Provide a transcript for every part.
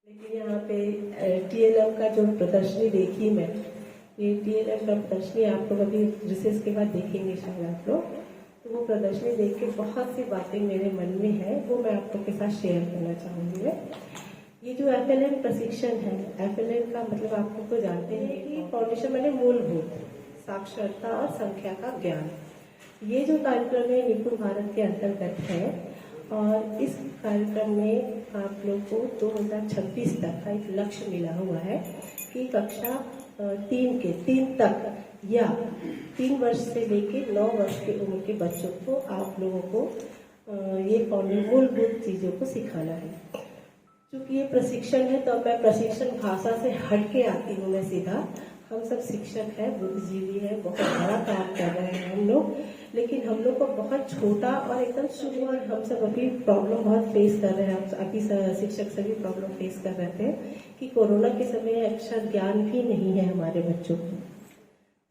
लेकिन यहाँ पे टीएलएम का जो प्रदर्शनी देखी मैं, ये टीएलएम का प्रदर्शनी आप लोग अभी रिसेस के बाद देखेंगे शायद आप लोग, तो वो प्रदर्शनी देख के बहुत सी बातें मेरे मन में है, वो मैं आप लोग के साथ शेयर करना चाहूँगी मैं। ये जो एफएलएन प्रशिक्षण है, एफएलएन का मतलब आप लोग को जानते हैं कि फाउंडेशन मैंने मूलभूत साक्षरता और संख्या का ज्ञान, ये जो कार्यक्रम है निपुण भारत के अंतर्गत है। और इस कार्यक्रम में आप लोग को 2026 तक का एक लक्ष्य मिला हुआ है कि कक्षा 3 तक या 3 वर्ष से लेकर 9 वर्ष की उम्र के बच्चों को आप लोगों को ये मूलभूत चीजों को सिखाना है। क्योंकि ये प्रशिक्षण है तो मैं प्रशिक्षण भाषा से हट के आती हूँ मैं सीधा। हम सब शिक्षक हैं, बुद्धिजीवी हैं, बहुत बड़ा काम कर रहे हैं हम लोग, लेकिन हम लोग को बहुत छोटा और एकदम शुरुआत, हम सब अभी प्रॉब्लम बहुत फेस कर रहे हैं। अभी शिक्षक सभी प्रॉब्लम फेस कर रहे थे कि कोरोना के समय अक्षर ज्ञान भी नहीं है हमारे बच्चों को।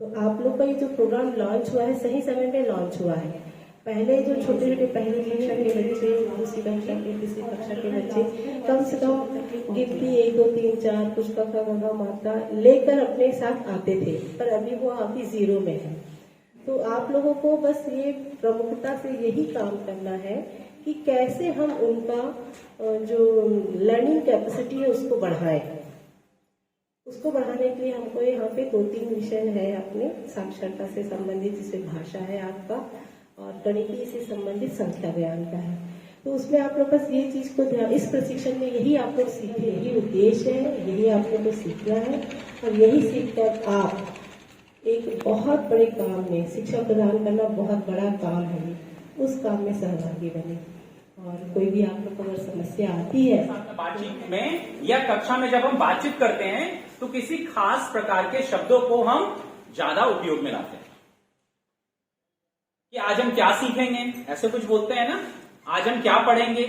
तो आप लोग का ये जो प्रोग्राम लॉन्च हुआ है सही समय में लॉन्च हुआ है। पहले जो छोटे छोटे पहली कक्षा के बच्चे, दूसरी कक्षा के, तीसरी कक्षा के बच्चे कम से कम गिनती 1 2 3 4 कुछ का मात्रा लेकर अपने साथ आते थे, पर अभी वो अभी 0 में है। तो आप लोगों को बस ये प्रमुखता से यही काम करना है कि कैसे हम उनका जो लर्निंग कैपेसिटी है उसको बढ़ाएं। उसको बढ़ाने के लिए हमको यहाँ पे 2-3 विषय है अपने साक्षरता से संबंधित, जिसमें भाषा है आपका और गणितीय से संबंधित संख्या ज्ञान का है। तो उसमें आप लोग बस ये चीज को ध्यान, इस प्रशिक्षण में यही आप लोग सीखे, यही उद्देश्य है, यही आप लोग को सीखना है और यही सीखकर आप एक बहुत बड़े काम में, शिक्षा प्रदान करना बहुत बड़ा काम है, उस काम में सहभागी बने। और कोई भी आप लोग को अगर समस्या आती है बातचीत में या कक्षा में जब हम बातचीत करते हैं तो किसी खास प्रकार के शब्दों को हम ज्यादा उपयोग में लाते हैं कि आज हम क्या सीखेंगे, ऐसे कुछ बोलते हैं ना, आज हम क्या पढ़ेंगे,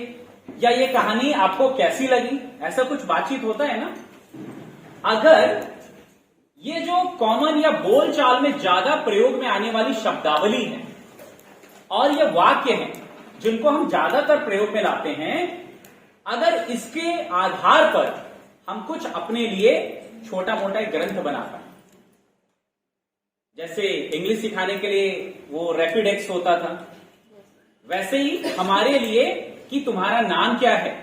या ये कहानी आपको कैसी लगी, ऐसा कुछ बातचीत होता है ना। अगर ये जो कॉमन या बोलचाल में ज्यादा प्रयोग में आने वाली शब्दावली है और ये वाक्य हैं जिनको हम ज्यादातर प्रयोग में लाते हैं, अगर इसके आधार पर हम कुछ अपने लिए छोटा मोटा एक ग्रंथ बना पाए, जैसे इंग्लिश सिखाने के लिए वो रैपिडेक्स होता था, वैसे ही हमारे लिए कि तुम्हारा नाम क्या है,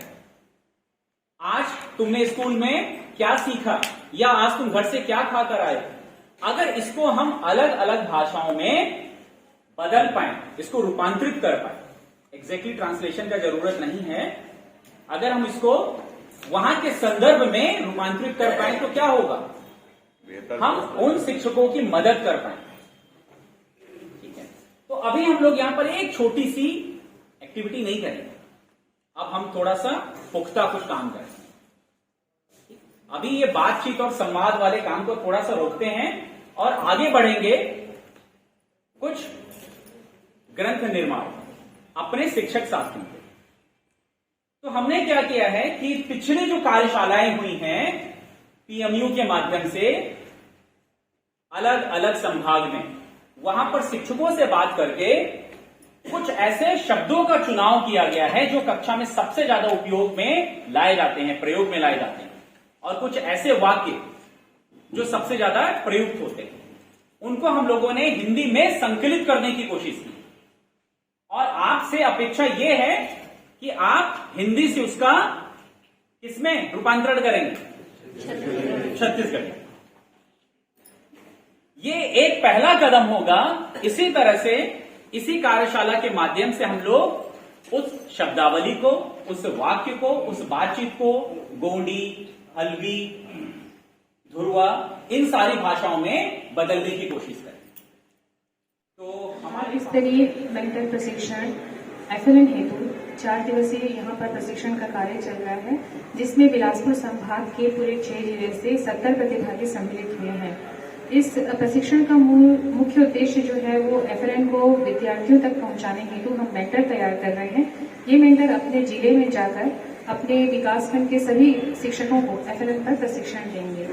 आज तुमने स्कूल में क्या सीखा, या आज तुम घर से क्या खाकर आए, अगर इसको हम अलग अलग भाषाओं में बदल पाए, इसको रूपांतरित कर पाए, एग्जैक्टली ट्रांसलेशन का जरूरत नहीं है, अगर हम इसको वहां के संदर्भ में रूपांतरित कर पाए तो क्या होगा, हम उन शिक्षकों की मदद कर पाए। ठीक है, तो अभी हम लोग यहां पर एक छोटी सी एक्टिविटी नहीं करेंगे, अब हम थोड़ा सा पुख्ता कुछ काम करेंगे। अभी ये बातचीत और संवाद वाले काम को थोड़ा सा रोकते हैं और आगे बढ़ेंगे कुछ ग्रंथ निर्माण अपने शिक्षक साथियों के। तो हमने क्या किया है कि पिछले जो कार्यशालाएं हुई हैं पीएमयू के माध्यम से अलग अलग संभाग में, वहां पर शिक्षकों से बात करके कुछ ऐसे शब्दों का चुनाव किया गया है जो कक्षा में सबसे ज्यादा उपयोग में लाए जाते हैं, प्रयोग में लाए जाते हैं, और कुछ ऐसे वाक्य जो सबसे ज्यादा प्रयुक्त होते हैं, उनको हम लोगों ने हिंदी में संकलित करने की कोशिश की। और आपसे अपेक्षा यह है कि आप हिंदी से उसका किसमें रूपांतरण करेंगे, छत्तीसगढ़ी। ये एक पहला कदम होगा। इसी तरह से इसी कार्यशाला के माध्यम से हम लोग उस शब्दावली को, उस वाक्य को, उस बातचीत को गोंडी, हल्बी, धुरवा, इन सारी भाषाओं में बदलने की कोशिश करें। तो हमारे स्तरीय मेंटर प्रशिक्षण एफएलएन हेतु 4 दिवसीय यहाँ पर प्रशिक्षण का कार्य चल रहा है, जिसमें बिलासपुर संभाग के पूरे 6 जिले से 70 प्रतिभागी सम्मिलित हुए हैं। इस प्रशिक्षण का मुख्य उद्देश्य जो है वो एफएलएन को विद्यार्थियों तक पहुंचाने हेतु हम मेंटर तैयार कर रहे हैं। ये मेंटर अपने जिले में जाकर अपने विकासखंड के सभी शिक्षकों को एफएलएन पर प्रशिक्षण देंगे।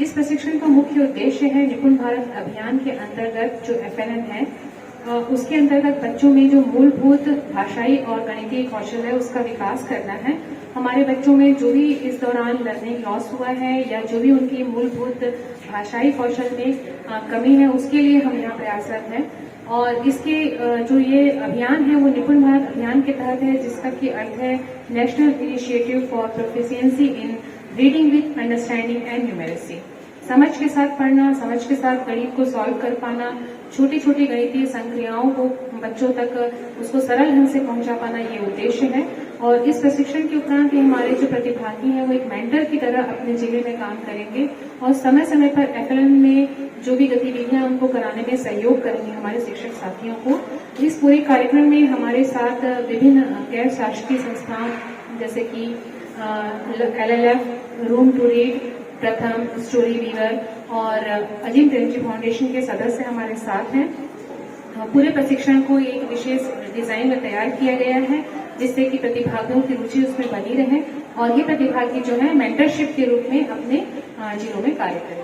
इस प्रशिक्षण का मुख्य उद्देश्य है निपुण भारत अभियान के अंतर्गत जो एफएलएन है उसके अंतर्गत बच्चों में जो मूलभूत भाषाई और गणितीय कौशल है उसका विकास करना है। हमारे बच्चों में जो भी इस दौरान लर्निंग लॉस हुआ है या जो भी उनकी मूलभूत भाषाई कौशल में कमी है उसके लिए हम यहाँ प्रयासरत हैं। और इसके जो ये अभियान है वो निपुण भारत अभियान के तहत है, जिसका की अर्थ है national initiative for proficiency in reading with understanding and numeracy. समझ के साथ पढ़ना, समझ के साथ गणित को सॉल्व कर पाना, छोटी छोटी गणितीय संक्रियाओं को बच्चों तक उसको सरल ढंग से पहुंचा पाना, ये उद्देश्य है। और इस प्रशिक्षण के उपरांत हमारे जो प्रतिभागी हैं वो एक मेंटर की तरह अपने जिले में काम करेंगे और समय समय पर FLN में जो भी गतिविधियां उनको कराने में सहयोग करेंगे हमारे शिक्षक साथियों को। इस पूरे कार्यक्रम में हमारे साथ विभिन्न गैर शासकीय संस्थाओं जैसे कि LLF, रूम टू रीड, प्रथम, स्टोरी वीवर और अजीम प्रेमजी फाउंडेशन के सदस्य हमारे साथ हैं। पूरे प्रशिक्षण को एक विशेष डिजाइन में तैयार किया गया है जिससे कि प्रतिभागियों की रुचि उसमें बनी रहे और ये प्रतिभागी जो है मेंटरशिप के रूप में अपने जिलों में कार्य करें।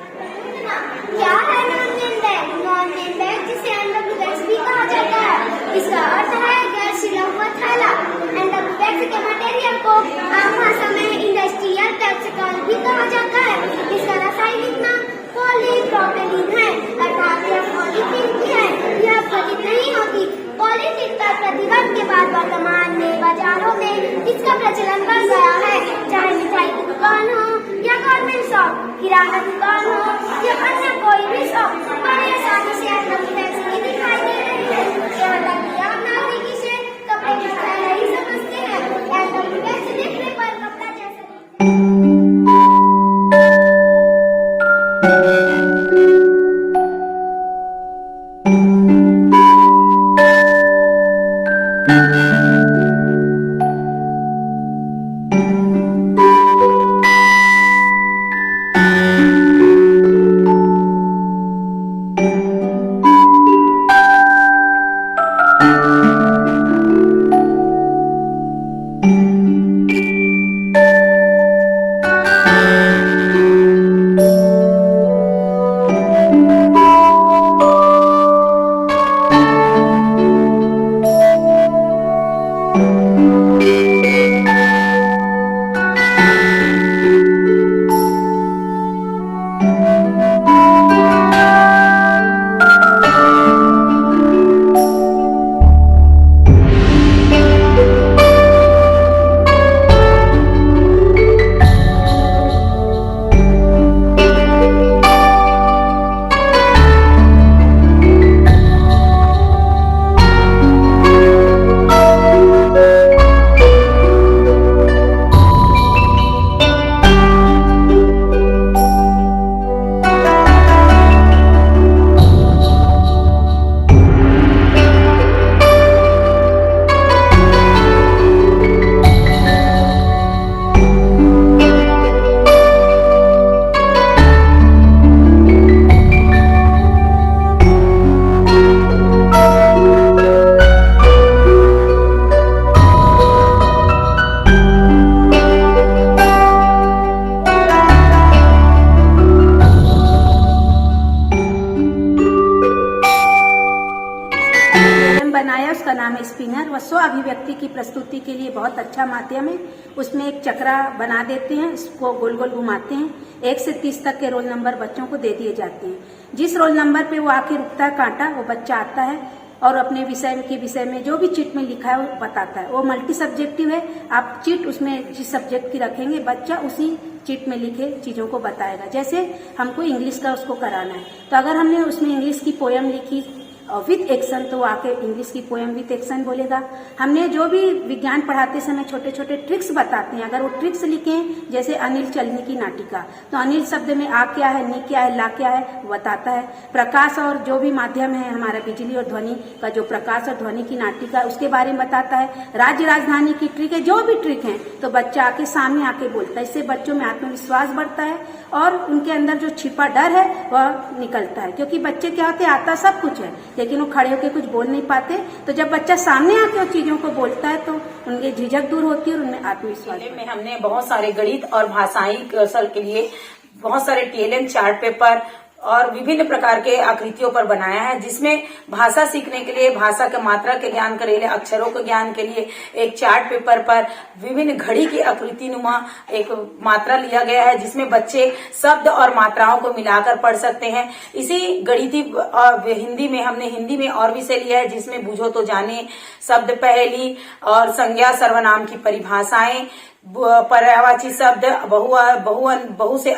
क्या है non name bag? Non name bag जिसे NWX भी कहा जाता है, इसका अर्थ है गैर सिला हुआ थैला। NWX के मटेरियल को आम भाषा में इंडस्ट्रियल टेक्सटाइल भी कहा जाता है। इसका रासायनिक नाम पॉलीप्रोपिलीन है, अर्थात यह पॉलीथीन भी है। यह फलित नहीं होती। पॉलीथीन पर प्रतिबंध के बाद वर्तमान में बाजारों में इसका प्रचलन बढ़ गया है। चाहे मिठाई की दुकान हो या गवर्नमेंट शॉप, किराना दुकान हो या अन्य कोई भी शॉप, बड़ी आसानी से NWX की दिखाई दे रही है। केवल आम नागरिक इसे कपड़े की तरह नहीं समझते हैं। NWX देखने पर कपड़ा जैसा दिखता है। उसका नाम है स्पिनर। वह स्व अभिव्यक्ति की प्रस्तुति के लिए बहुत अच्छा माध्यम है। उसमें एक चक्रा बना देते हैं, इसको गोल गोल घुमाते हैं। 1 से 30 तक के रोल नंबर बच्चों को दे दिए जाते हैं। जिस रोल नंबर पे वो आके रुकता है कांटा, वो बच्चा आता है और अपने विषय में जो भी चिट में लिखा है वो बताता है। वो मल्टी सब्जेक्टिव है। आप चिट उसमें जिस सब्जेक्ट की रखेंगे बच्चा उसी चिट में लिखे चीजों को बताएगा। जैसे हमको इंग्लिश का उसको कराना है तो अगर हमने उसमें इंग्लिश की पोयम लिखी विथ एक्शन तो आके इंग्लिश की पोयम विथ एक्शन बोलेगा। हमने जो भी विज्ञान पढ़ाते समय छोटे छोटे ट्रिक्स बताते हैं, अगर वो ट्रिक्स लिखें जैसे अनिल चलनी की नाटिका, तो अनिल शब्द में आ क्या है, नी क्या है, ला क्या है वो बताता है। प्रकाश और जो भी माध्यम है हमारा बिजली और ध्वनि का, जो प्रकाश और ध्वनि की नाटिका उसके बारे में बताता है। राज्य राजधानी की ट्रिक है, जो भी ट्रिक है तो बच्चा आके सामने आके बोलता है। इससे बच्चों में आत्मविश्वास बढ़ता है और उनके अंदर जो छिपा डर है वह निकलता है। क्योंकि बच्चे क्या होते हैं, आता सब कुछ है लेकिन वो खड़े होकर कुछ बोल नहीं पाते। तो जब बच्चा सामने आके उन चीजों को बोलता है तो उनकी झिझक दूर होती है और उनमें आत्मविश्वास में हमने बहुत सारे गणित और भाषाई कौशल के लिए बहुत सारे TLM चार्ट पेपर और विभिन्न प्रकार के आकृतियों पर बनाया है, जिसमें भाषा सीखने के लिए, भाषा के मात्रा के ज्ञान के लिए, अक्षरों के ज्ञान के लिए एक चार्ट पेपर पर विभिन्न घड़ी की आकृति नुमा एक मात्रा लिया गया है, जिसमें बच्चे शब्द और मात्राओं को मिलाकर पढ़ सकते हैं। इसी गणितीय हिंदी में हमने हिंदी में और विषय लिया है, जिसमें बूझो तो जाने, शब्द पहेली और संज्ञा सर्वनाम की परिभाषाएं, पर्यायवाची शब्द, बहु से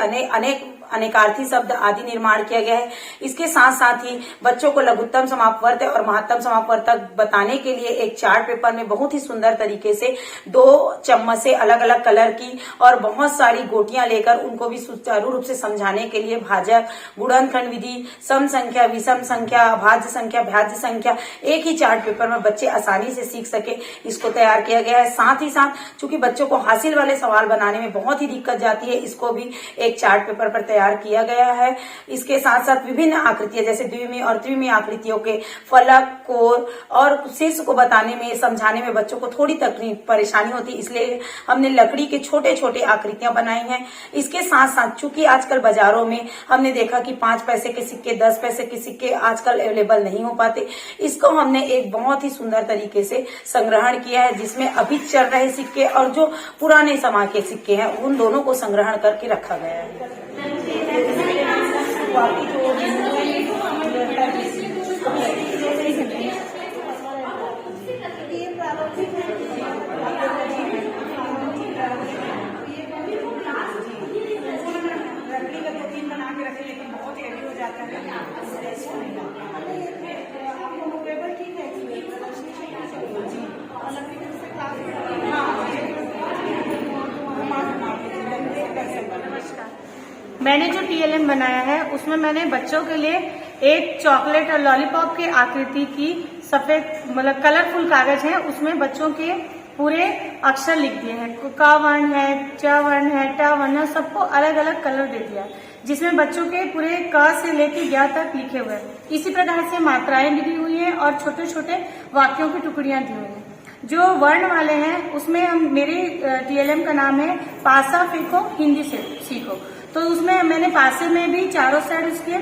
अनेकार्थी शब्द आदि निर्माण किया गया है। इसके साथ साथ ही बच्चों को लघुत्तम समापवर्त और महत्तम समापवर्तक बताने के लिए एक चार्ट पेपर में बहुत ही सुंदर तरीके से 2 चम्मचें अलग अलग कलर की और बहुत सारी गोटियां लेकर उनको भी सुचारू रूप से समझाने के लिए भाजक, गुणनखंड विधि, सम संख्या, विषम संख्या, अभाज्य संख्या, भाज्य संख्या एक ही चार्ट पेपर में बच्चे आसानी से सीख सके, इसको तैयार किया गया है। साथ ही साथ चूंकि बच्चों को हासिल वाले सवाल बनाने में बहुत ही दिक्कत जाती है, इसको भी एक चार्ट पेपर पर तैयार किया गया है। इसके साथ साथ विभिन्न आकृतियां जैसे द्विमीय और त्रिमीय आकृतियों के फलक, कोर और शीर्ष को बताने में, समझाने में बच्चों को थोड़ी तकलीफ परेशानी होती है, इसलिए हमने लकड़ी के छोटे छोटे आकृतियां बनाई हैं। इसके साथ साथ चूंकि आजकल बाजारों में हमने देखा कि 5 पैसे के सिक्के, 10 पैसे के सिक्के आजकल अवेलेबल नहीं हो पाते, इसको हमने एक बहुत ही सुंदर तरीके से संग्रहण किया है, जिसमें अभी चल रहे सिक्के और जो पुराने समय के सिक्के हैं उन दोनों को संग्रहण करके रखा गया है। मैंने जो TLM बनाया है उसमें मैंने बच्चों के लिए एक चॉकलेट और लॉलीपॉप के आकृति की सफेद मतलब कलरफुल कागज है, उसमें बच्चों के पूरे अक्षर लिख दिए हैं। क वर्ण है, च वर्ण है, ट वर्ण है, सबको अलग अलग कलर दे दिया है, जिसमें बच्चों के पूरे क से लेकर ग तक लिखे हुए हैं। इसी प्रकार से मात्राएं भी दी हुई हैं और छोटे छोटे वाक्यों की टुकड़ियां दी हुई हैं। जो वर्ण वाले हैं उसमें मेरी TLM का नाम है पासा फेंको हिंदी से सीखो, तो उसमें मैंने पासे में भी चारों साइड उसके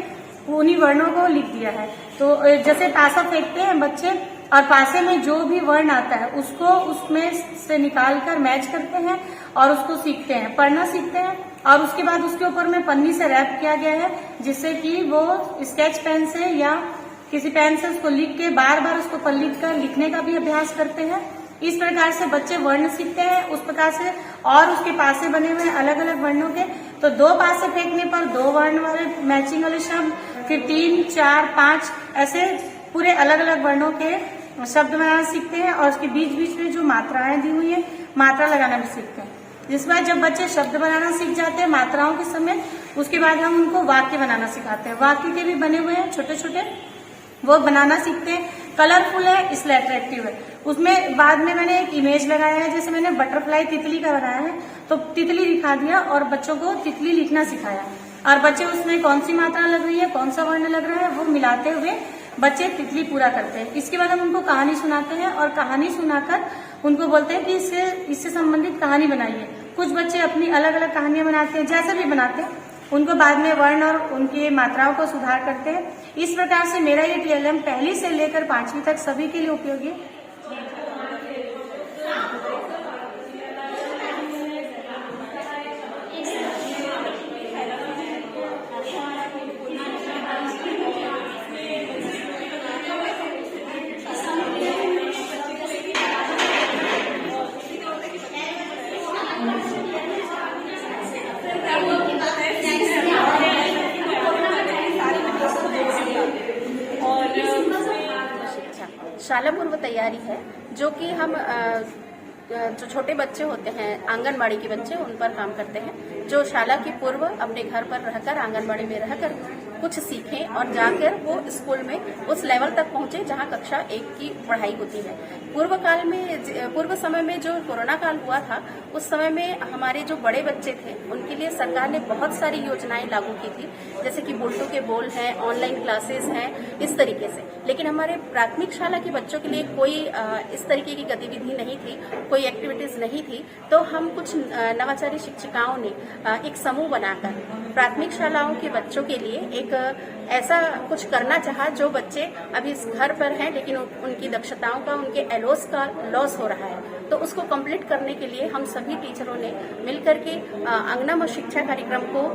उन्हीं वर्णों को लिख दिया है। तो जैसे पासा फेंकते हैं बच्चे और पासे में जो भी वर्ण आता है उसको उसमें से निकाल कर मैच करते हैं और उसको सीखते हैं, पढ़ना सीखते हैं। और उसके बाद उसके ऊपर में पन्नी से रैप किया गया है, जिससे कि वो स्केच पेन से या किसी पेन से उसको लिख के बार बार उसको पल्लिख कर लिखने का भी अभ्यास करते हैं। इस प्रकार से बच्चे वर्ण सीखते हैं उस प्रकार से। और उसके पासे बने हुए अलग अलग वर्णों के, तो 2 पासे फेंकने पर 2 वर्ण वाले मैचिंग वाले शब्द, फिर 3, 4, 5 ऐसे पूरे अलग अलग वर्णों के शब्द बनाना सीखते हैं। और उसके बीच बीच में जो मात्राएं दी हुई है, मात्रा लगाना भी सीखते हैं। जिसके बाद जब बच्चे शब्द बनाना सीख जाते हैं मात्राओं के समय, उसके बाद हम उनको वाक्य बनाना सिखाते हैं। वाक्य के भी बने हुए हैं छोटे छोटे, वो बनाना सीखते हैं। कलरफुल है इसलिए अट्रैक्टिव है। उसमें बाद में मैंने एक इमेज लगाया है, जैसे मैंने बटरफ्लाई तितली का बनाया है, तो तितली दिखा दिया और बच्चों को तितली लिखना सिखाया। और बच्चे उसमें कौन सी मात्रा लग रही है, कौन सा वर्ण लग रहा है, वो मिलाते हुए बच्चे तितली पूरा करते हैं। इसके बाद हम उनको कहानी सुनाते हैं और कहानी सुनाकर उनको बोलते हैं कि इससे संबंधित कहानी बनाइए। कुछ बच्चे अपनी अलग अलग कहानियां बनाते हैं, जैसे भी बनाते हैं, उनको बाद में वर्ण और उनकी मात्राओं को सुधार करते हैं। इस प्रकार से मेरा ये TLM 1 से लेकर 5वीं तक सभी के लिए उपयोगी है। शाला पूर्व तैयारी है, जो कि हम जो छोटे बच्चे होते हैं, आंगनबाड़ी के बच्चे, उन पर काम करते हैं, जो शाला की पूर्व अपने घर पर रहकर, आंगनबाड़ी में रहकर कुछ सीखें और जाकर वो स्कूल में उस लेवल तक पहुंचे जहां कक्षा 1 की पढ़ाई होती है। पूर्व समय में जो कोरोना काल हुआ था, उस समय में हमारे जो बड़े बच्चे थे उनके लिए सरकार ने बहुत सारी योजनाएं लागू की थी, जैसे कि बोल्टो के बोल हैं, ऑनलाइन क्लासेस हैं, इस तरीके से। लेकिन हमारे प्राथमिक शाला के बच्चों के लिए कोई इस तरीके की गतिविधि नहीं थी, कोई एक्टिविटीज नहीं थी। तो हम कुछ नवाचारी शिक्षिकाओं ने एक समूह बनाकर प्राथमिक शालाओं के बच्चों के लिए एक ऐसा कुछ करना चाहा जो बच्चे अभी घर पर हैं लेकिन उनकी दक्षताओं का, उनके एलोस का लॉस हो रहा है। तो उसको कंप्लीट करने के लिए हम सभी टीचरों ने मिलकर के अंगना शिक्षा कार्यक्रम को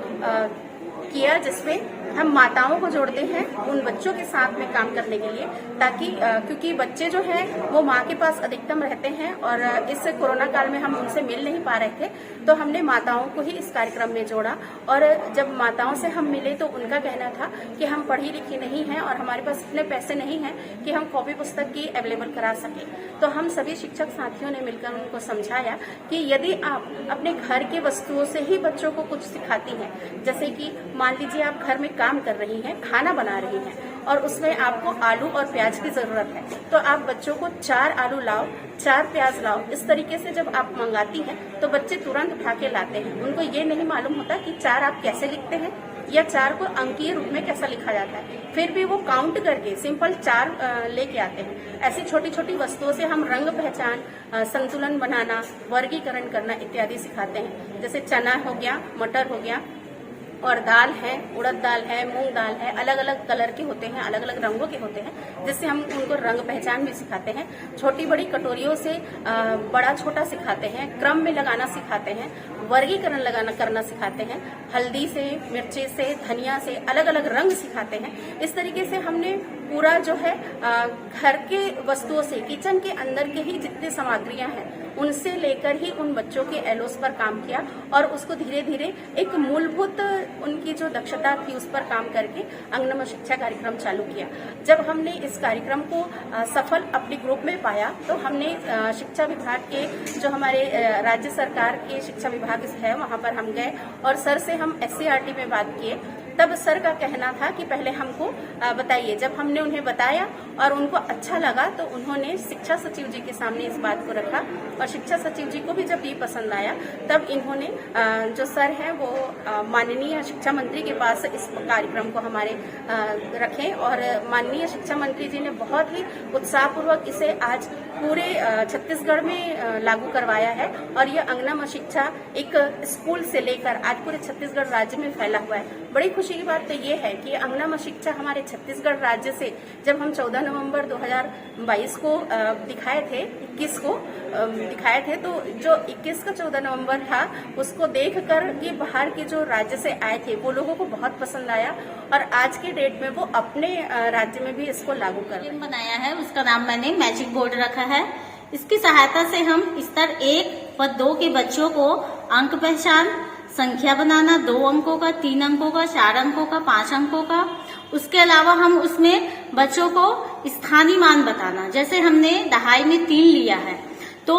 किया, जिसमें हम माताओं को जोड़ते हैं उन बच्चों के साथ में काम करने के लिए, ताकि क्योंकि बच्चे जो हैं वो माँ के पास अधिकतम रहते हैं और इस कोरोना काल में हम उनसे मिल नहीं पा रहे थे, तो हमने माताओं को ही इस कार्यक्रम में जोड़ा। और जब माताओं से हम मिले तो उनका कहना था कि हम पढ़ी लिखी नहीं हैं और हमारे पास इतने पैसे नहीं हैं कि हम कॉपी पुस्तक की अवेलेबल करा सके। तो हम सभी शिक्षक साथियों ने मिलकर उनको समझाया कि यदि आप अपने घर के वस्तुओं से ही बच्चों को कुछ सिखाती हैं, जैसे कि मान लीजिए आप घर में काम कर रही हैं, खाना बना रही हैं और उसमें आपको आलू और प्याज की जरूरत है, तो आप बच्चों को 4 आलू लाओ, 4 प्याज लाओ, इस तरीके से जब आप मंगाती हैं तो बच्चे तुरंत उठा के लाते हैं। उनको ये नहीं मालूम होता कि 4 आप कैसे लिखते हैं या 4 को अंकीय रूप में कैसा लिखा जाता है, फिर भी वो काउंट करके सिंपल 4 लेके आते हैं। ऐसी छोटी छोटी वस्तुओं से हम रंग पहचान, संतुलन बनाना, वर्गीकरण करना इत्यादि सिखाते हैं। जैसे चना हो गया, मटर हो गया और दाल है, उड़द दाल है, मूंग दाल है, अलग अलग कलर के होते हैं, अलग अलग रंगों के होते हैं, जिससे हम उनको रंग पहचान भी सिखाते हैं। छोटी बड़ी कटोरियों से बड़ा छोटा सिखाते हैं, क्रम में लगाना सिखाते हैं, वर्गीकरण करना सिखाते हैं, हल्दी से, मिर्ची से, धनिया से अलग अलग रंग सिखाते हैं। इस तरीके से हमने पूरा जो है घर के वस्तुओं से, किचन के अंदर के ही जितनी सामग्रियां हैं उनसे लेकर ही उन बच्चों के एलोस पर काम किया और उसको धीरे धीरे एक मूलभूत उनकी जो दक्षता थी उस पर काम करके अंगना शिक्षा कार्यक्रम चालू किया। जब हमने इस कार्यक्रम को सफल अपने ग्रुप में पाया तो हमने शिक्षा विभाग के जो हमारे राज्य सरकार के शिक्षा विभाग है वहां पर हम गए और सर से हम SCRT में बात किए। तब सर का कहना था कि पहले हमको बताइए। जब हमने उन्हें बताया और उनको अच्छा लगा तो उन्होंने शिक्षा सचिव जी के सामने इस बात को रखा और शिक्षा सचिव जी को भी जब ये पसंद आया तब इन्होंने जो सर हैं वो माननीय शिक्षा मंत्री के पास इस कार्यक्रम को हमारे रखे और माननीय शिक्षा मंत्री जी ने बहुत ही उत्साहपूर्वक इसे आज पूरे छत्तीसगढ़ में लागू करवाया है और ये अंगना शिक्षा एक स्कूल से लेकर आज पूरे छत्तीसगढ़ राज्य में फैला हुआ है। बड़ी खुशी की बात तो ये है कि अंगना शिक्षा हमारे छत्तीसगढ़ राज्य से जब हम 14 नवंबर 2022 को दिखाए थे, 21 को दिखाए थे, तो जो 21 का 14 नवंबर था उसको देखकर ये बाहर के जो राज्य से आए थे वो लोगों को बहुत पसंद आया और आज के डेट में वो अपने राज्य में भी इसको लागू कर रहे हैं। बनाया है उसका नाम मैंने मैजिक बोर्ड रखा है। इसकी सहायता से हम स्तर 1 व 2 के बच्चों को अंक पहचान, संख्या बनाना, 2 अंकों का, 3 अंकों का, 4 अंकों का, 5 अंकों का, उसके अलावा हम उसमें बच्चों को स्थानीय मान बताना। जैसे हमने दहाई में 3 लिया है तो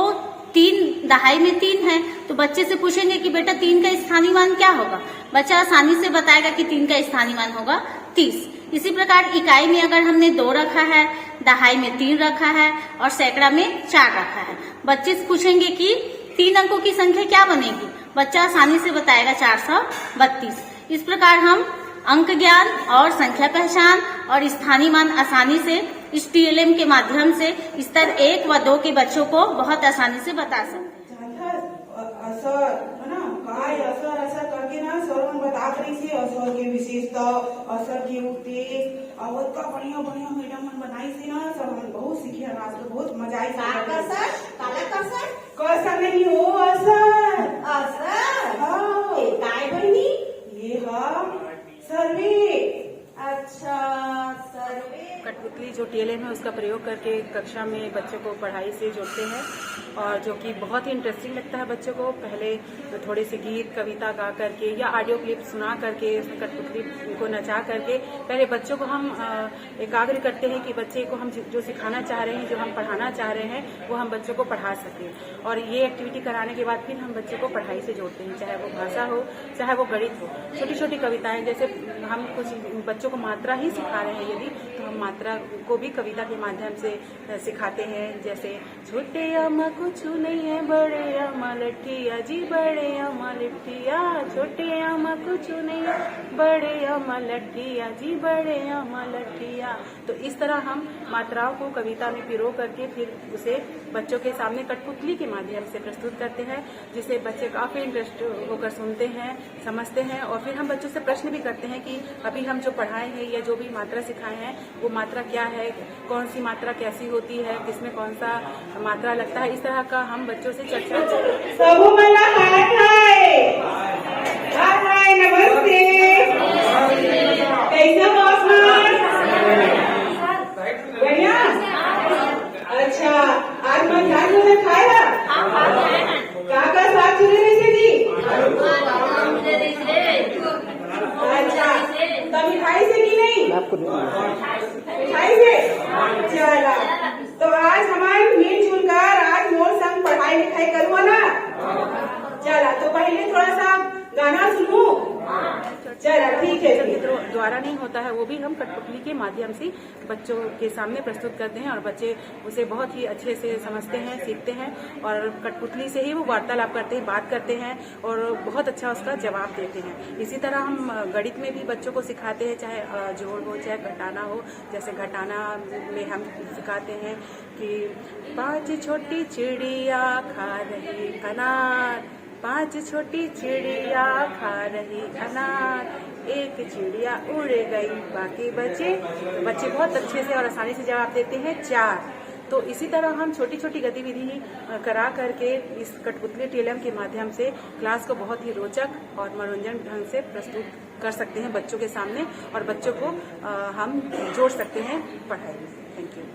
3 दहाई में 3 है तो बच्चे से पूछेंगे कि बेटा 3 का स्थानीय मान क्या होगा, बच्चा आसानी से बताएगा कि 3 का स्थानीय मान होगा 30। इसी प्रकार इकाई में अगर हमने 2 रखा है, दहाई में 3 रखा है और सैकड़ा में 4 रखा है, बच्चे से पूछेंगे कि 3 अंकों की संख्या क्या बनेगी, बच्चा आसानी से बताएगा 432। इस प्रकार हम अंक ज्ञान और संख्या पहचान और स्थानीय मान आसानी से इस TLM के माध्यम से स्तर 1 व 2 के बच्चों को बहुत आसानी से बता सकते हैं। काय असर असर करके ना सर बता रही थी असर की विशेषता, असर की उपदेश और का बढ़िया बढ़िया मैडम बनाई थी ना, सब हम बहुत सीखे आज तो बहुत मजा आई। कसर नहीं हो असर असर हाँ काय बनी ये हम सर्वे। अच्छा सर्वे कठपुतली जो TLM है उसका प्रयोग करके कक्षा में बच्चों को पढ़ाई से जोड़ते हैं और जो कि बहुत ही इंटरेस्टिंग लगता है बच्चों को। पहले थोड़े से गीत कविता गा करके या ऑडियो क्लिप सुना करके उसमें कठपुतली को नचा करके पहले बच्चों को हम एकाग्र करते हैं कि बच्चे को हम जो सिखाना चाह रहे हैं, जो हम पढ़ाना चाह रहे हैं वो हम बच्चों को पढ़ा सकें। और ये एक्टिविटी कराने के बाद फिर हम बच्चों को पढ़ाई से जोड़ते हैं, चाहे वो भाषा हो चाहे वो गणित हो। छोटी छोटी कविताएं, जैसे हम कुछ बच्चों को मात्रा ही सिखा रहे हैं यदि तो हम मात्रा को भी कविता के माध्यम से सिखाते हैं। जैसे छोटे अम्मा कुछ नहीं है, बड़े अम्मा लठिया जी, बड़े अम्मा लठिया, छोटे अम्मा कुछ नहीं है, बड़े अम्मा लठिया जी, बड़े अम्मा लठिया। तो इस तरह हम मात्राओं को कविता में पिरो करके फिर उसे बच्चों के सामने कठपुतली के माध्यम से प्रस्तुत करते हैं, जिसे बच्चे काफी इंटरेस्ट होकर सुनते हैं, समझते हैं। और फिर हम बच्चों से प्रश्न भी करते हैं कि अभी हम जो पढ़ाए हैं या जो भी मात्रा सिखाए हैं वो मात्रा क्या है, कौन सी मात्रा कैसी होती है, किसमें कौन सा मात्रा लगता है। इस तरह का हम बच्चों से चर्चा नमस्ते। कैसा बढ़िया। अच्छा, आज मध्याह्न में खाया काका साग चुने रही जी। अच्छा, तो मिठाई से की नहीं? मिठाई से चला। तो आज हमारे मिलजुल कर आज मोर संग पढ़ाई लिखाई करूँ ना। चला, तो पहले थोड़ा सा गाना सुनूं। चला ठीक है। द्वारा नहीं होता है, वो भी हम कठपुतली के माध्यम से बच्चों के सामने प्रस्तुत करते हैं और बच्चे उसे बहुत ही अच्छे से समझते हैं, सीखते हैं और कठपुतली से ही वो वार्तालाप करते हैं, बात करते हैं और बहुत अच्छा उसका जवाब देते हैं। इसी तरह हम गणित में भी बच्चों को सिखाते हैं, चाहे जोड़ हो चाहे घटाना हो। जैसे घटाना में हम सिखाते हैं कि 5 छोटी चिड़िया खा रही अनार, 5 छोटी चिड़िया खा रही अनार, एक चिड़िया उड़ गई, बाकी बचे बहुत अच्छे से और आसानी से जवाब देते हैं 4। तो इसी तरह हम छोटी छोटी गतिविधि करा करके इस कठपुतली टीएलएम के माध्यम से क्लास को बहुत ही रोचक और मनोरंजन ढंग से प्रस्तुत कर सकते हैं बच्चों के सामने और बच्चों को हम जोड़ सकते हैं पढ़ाई में। Thank you.